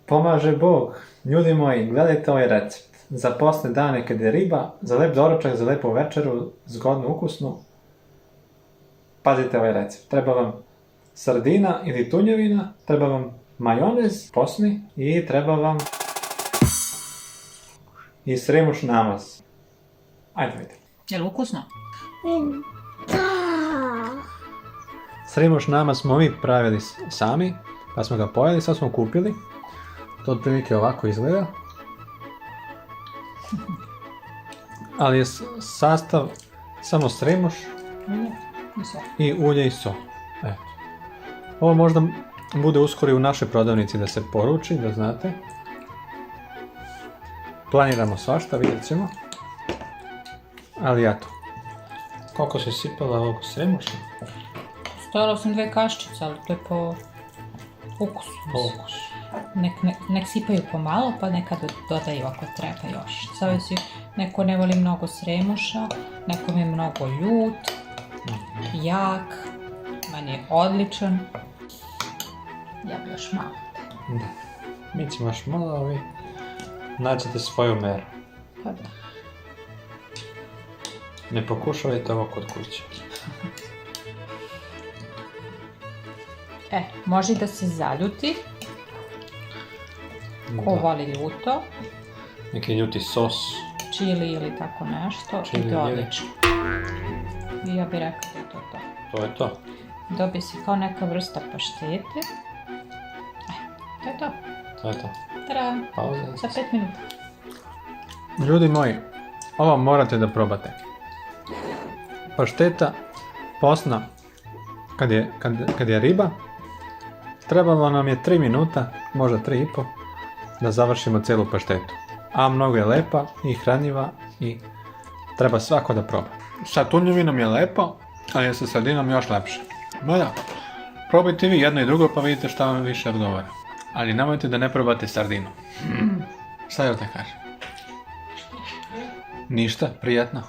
Pomaže Bog. Ljudi moji, gledajte ovaj recept. Za posne dane kad je riba, za lep doručak, za lepu večeru, zgodnu, ukusnu. Pazite ovaj recept. Treba vam sardina ili tunjevina, treba vam majonez posni i treba vam i sremuš namaz. Ajde vidite. Je li ukusno? Sremuš namaz smo mi pravili sami, pa smo ga pojeli, sad smo kupili. To otprilike ovako izgleda. Ali je sastav samo sremuš i ulje i so. Eto. Ovo možda bude uskoro i u našoj prodavnici da se poruči, da znate. Planiramo svašta, vidjet ćemo. Ali eto. Koliko si sipala ovog sremuša? Stavila sam 2 kaščice, ali to je po ukusu. Po ukusu. Nek sipaju pomalo, pa nekad dodaju ako treba još. Zavisi, neko ne voli mnogo sremuša, neko mi je mnogo ljut, jak, meni je odličan. Ja bi još malo. Da. Mi ćemo još malo, a vi nađete svoju meru. Pa da. Ne pokušavajte ovo kod kuće. Može da se zaljuti. Ko voli ljuto. Neki ljuti sos. Čili ili tako nešto. I to je odlično. I ja bih rekao da je to to. To je to. Dobije se kao neka vrsta paštete. To je to. To je to. Tada! Pauza. Za 5 minuta. Ljudi moji, ovo morate da probate. Pašteta posna kad je riba. Trebalo nam je 3 minuta, možda 3,5, da završimo celu paštetu. A mnogo je lepa i hranjiva i treba svako da proba. Sa tunjevinom je lepo, ali je sa sardinom još lepše. Mada, probajte vi jedno i drugo pa vidite šta vam više odgovara. Ali nemojte da ne probate sardinu. Šta još da kažem? Ništa, prijatno.